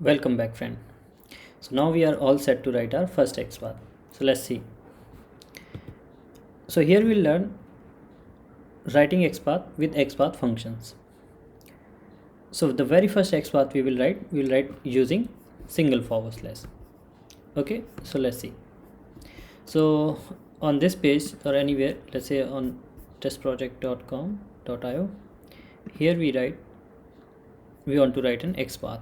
Welcome back, friend. So now we are all set to write our first XPath. So let's see. So here we'll learn writing XPath with XPath functions. So the very first XPath we'll write using single forward slash. Okay, so let's see. So on this page or anywhere, let's say on testproject.com.io, here we want to write an XPath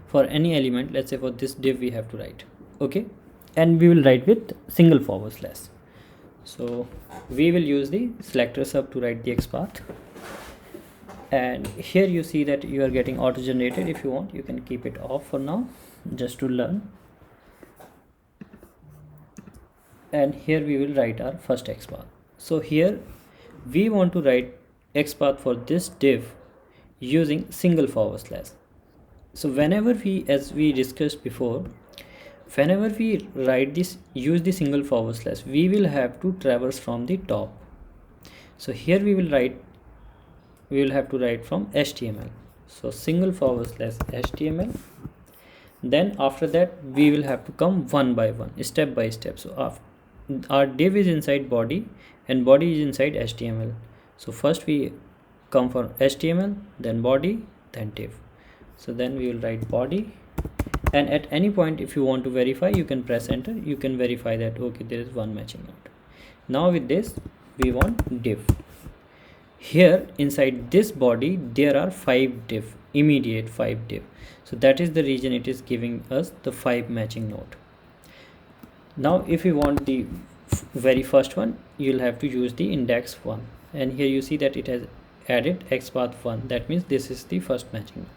for any element. Let's say for this div we have to write, okay, and we will write with single forward slash. So we will use the selector sub to write the XPath, and here you see that you are getting auto generated. If you want, you can keep it off for now just to learn. And here we will write our first XPath. So here we want to write XPath for this div using single forward slash. So whenever we, as we discussed before, whenever we write this, use the single forward slash, we will have to traverse from the top. So here we will have to write from HTML. So single forward slash HTML. Then after that we will have to come one by one, step by step. So our div is inside body and body is inside HTML. So first we come for HTML, then body, then div. So then we will write body, and at any point if you want to verify, you can press enter. You can verify that okay, there is one matching node. Now with this we want div. Here inside this body there are 5 div, immediate 5 div. So that is the reason it is giving us the 5 matching node. Now if you want the very first one, you'll have to use the index 1, and here you see that it has added XPath 1. That means this is the first matching node.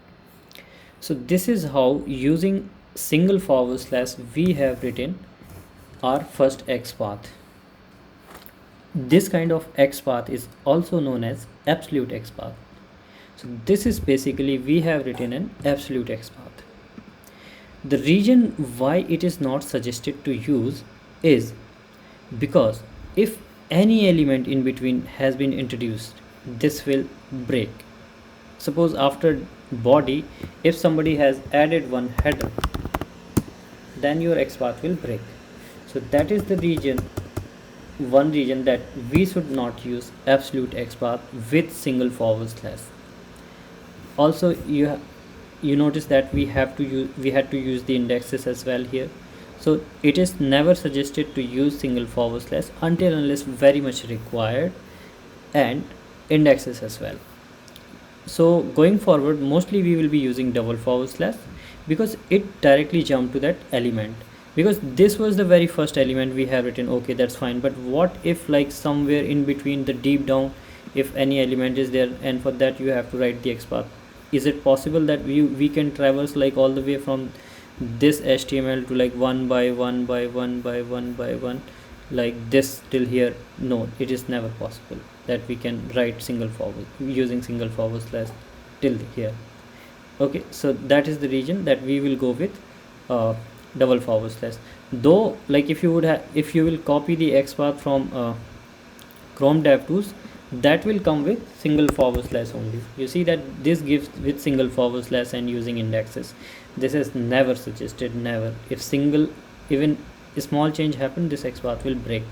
So this is how, using single forward slash, we have written our first XPath. This kind of XPath is also known as absolute XPath. So this is basically, we have written an absolute XPath. The reason why it is not suggested to use is because if any element in between has been introduced, this will break. Suppose after body, if somebody has added one header, then your XPath will break. So that is the reason, one reason that we should not use absolute XPath with single forward slash. Also you notice that we had to use the indexes as well here. So it is never suggested to use single forward slash until unless very much required, and indexes as well. So going forward, mostly we will be using double forward slash because it directly jumped to that element, because this was the very first element we have written. Okay, that's fine, but what if like somewhere in between, the deep down, if any element is there, and for that you have to write the XPath. Is it possible that we can traverse like all the way from this HTML to like one by one by one by one by one like this till here? No, it is never possible that we can write single forward using single forward slash till here. Okay, so that is the reason that we will go with double forward slash. Though like if you will copy the XPath from Chrome DevTools, that will come with single forward slash only. You see that this gives with single forward slash and using indexes. This is never suggested, never. If even a small change happen, this XPath will break.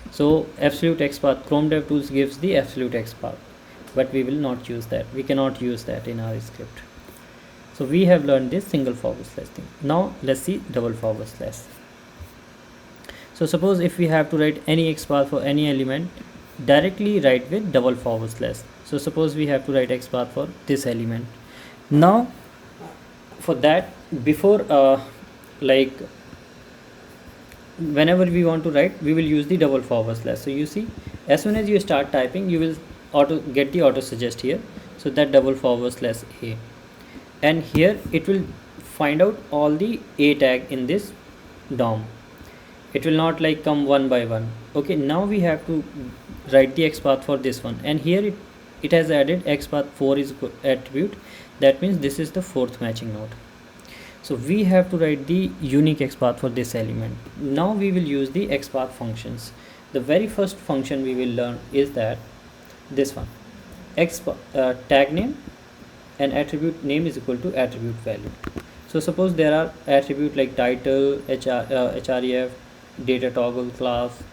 So absolute XPath, Chrome DevTools gives the absolute XPath, but we will not use that. We cannot use that in our script. So we have learned this single forward slash thing. Now let's see double forward slash. So suppose if we have to write any XPath for any element, directly write with double forward slash. So suppose we have to write XPath for this element. Now for that, before like whenever we want to write, we will use the double forward slash. So you see, as soon as you start typing, you will get the auto suggest here. So that double forward slash a, and here it will find out all the a tag in this DOM. It will not like come one by one. Okay, now we have to write the XPath for this one, and here it has added XPath 4 is attribute. That means this is the 4th matching node. So we have to write the unique XPath for this element. Now we will use the XPath functions. The very first function we will learn is that this one, tag name and attribute name is equal to attribute value. So suppose there are attribute like title, href, data toggle, class.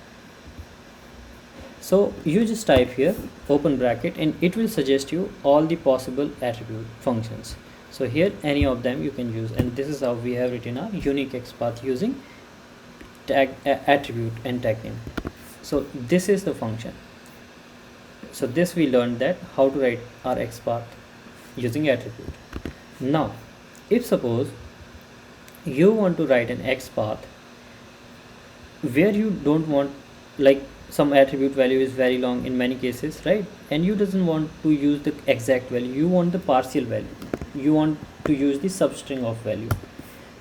So you just type here open bracket and it will suggest you all the possible attribute functions. So here any of them you can use, and this is how we have written a unique XPath using tag attribute and tag name. So this is the function. So this we learned that how to write our XPath using attribute. Now if suppose you want to write an XPath where you don't want, like some attribute value is very long in many cases, right, and you doesn't want to use the exact value, you want the partial value, you want to use the substring of value.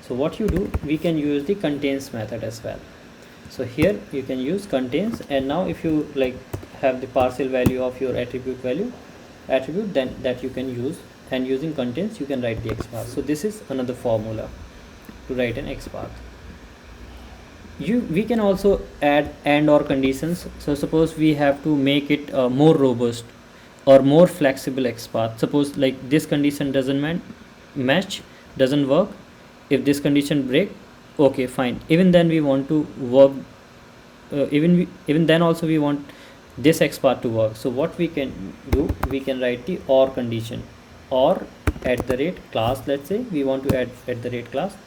So what you do, we can use the contains method as well. So here you can use contains, and now if you like have the partial value of your attribute, then that you can use, and using contains you can write the XPath. So this is another formula to write an XPath. We can also add and or conditions. So suppose we have to make it more robust or more flexible XPath. Suppose like this condition doesn't match, doesn't work. If this condition break, okay, fine. Even then we want to work. Even then also we want this XPath to work. So what we can do, we can write the or condition, or at the rate class. Let's say we want to add at the rate class.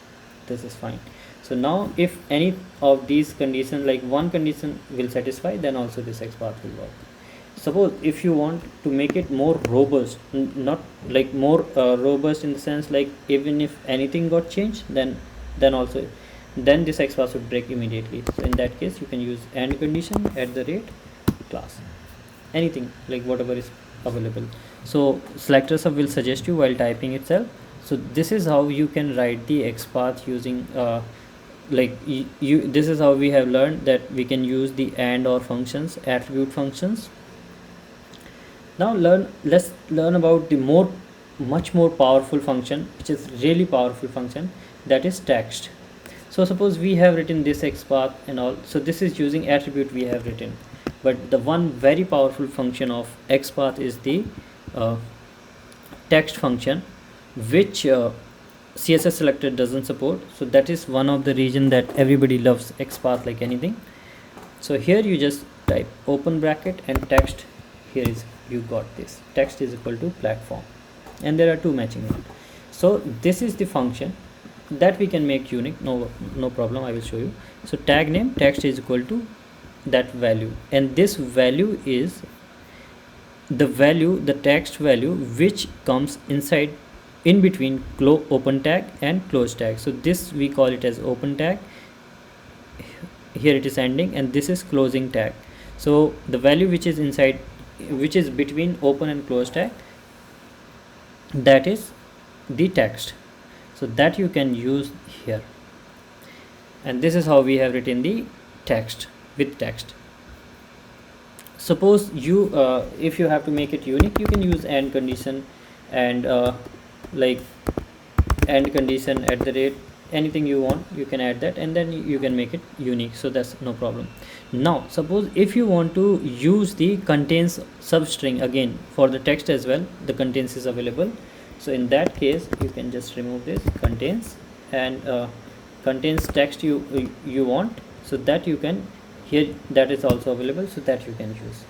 This is fine. So now if any of these conditions, like one condition will satisfy, then also this XPath will work. Suppose if you want to make it more robust, not like more robust in the sense like even if anything got changed, then this XPath would break immediately. So in that case you can use and condition at the rate class, anything like whatever is available. So selector sub will suggest you while typing itself. So this is how you can write the XPath using this is how we have learned that we can use the and or functions, attribute functions. Now let's learn about the much more powerful function, which is really powerful function, that is text. So suppose we have written this XPath and all, so this is using attribute we have written, but the one very powerful function of XPath is the text function, which CSS selector doesn't support. So that is one of the reason that everybody loves XPath like anything. So here you just type open bracket and text. Here is, you got this text is equal to platform, and there are two matching ones. So this is the function that we can make unique. No problem, I will show you. So tag name text is equal to that value, and this value is the text value which comes inside, in between open tag and close tag. So this we call it as open tag, here it is ending, and this is closing tag. So the value which is inside, which is between open and close tag, that is the text. So that you can use here, and this is how we have written the text with text. Suppose you if you have to make it unique, you can use and condition, and like and condition at the rate, anything you want you can add that, and then you can make it unique. So that's no problem. Now suppose if you want to use the contains substring again for the text as well, the contains is available. So in that case you can just remove this contains, and contains text you want, so that you can, here that is also available, so that you can use,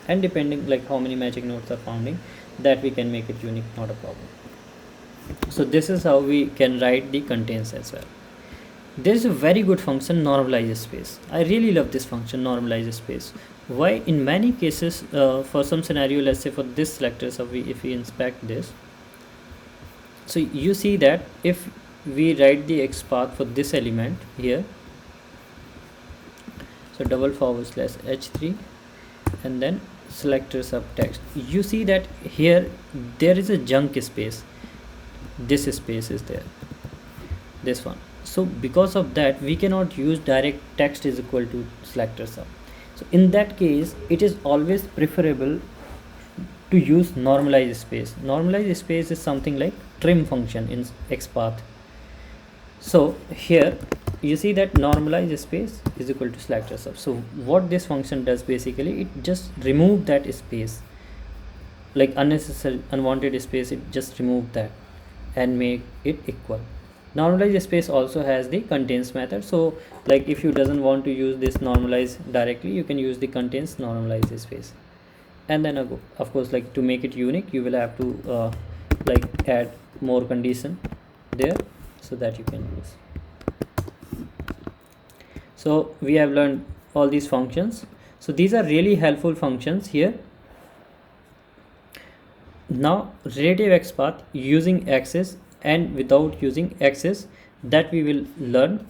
and depending like how many magic nodes are founding, that we can make it unique, not a problem. So this is how we can write the contains as well. There is a very good function, normalize space. I really love this function, normalize space. Why? In many cases, for some scenario, let's say for this selector, so if we inspect this, so you see that if we write the XPath for this element here, so /h3 and then selector subtext, you see that here there is a junk space. This space is there, this one. So because of that we cannot use direct text is equal to selector sub. So in that case it is always preferable to use normalize space. Normalize space is something like trim function in XPath. So here you see that normalize space is equal to selector sub. So what this function does, basically it just remove that space, like unnecessary unwanted space, it just remove that and make it equal. Normalize space also has the contains method. So like if you doesn't want to use this normalize directly, you can use the contains normalize space. And then of course, like to make it unique, you will have to like add more condition there so that you can use. So we have learned all these functions. So these are really helpful functions here. Now relative XPath using access and without using access, that we will learn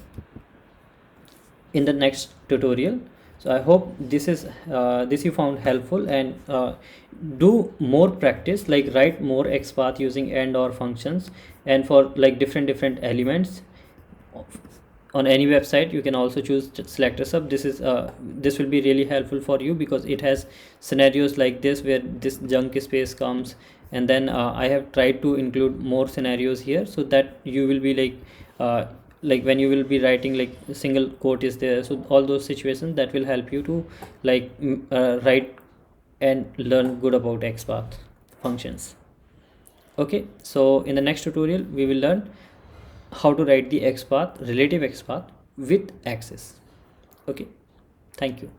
in the next tutorial. So I hope this you found helpful, and do more practice, like write more XPath using and or functions, and for like different elements on any website you can also choose selector sub. This will be really helpful for you because it has scenarios like this where this junk space comes, and then I have tried to include more scenarios here so that you will be like when you will be writing like a single quote is there, so all those situations that will help you to like write and learn good about XPath functions. Okay, so in the next tutorial we will learn how to write the XPath, relative XPath with access. Okay, thank you.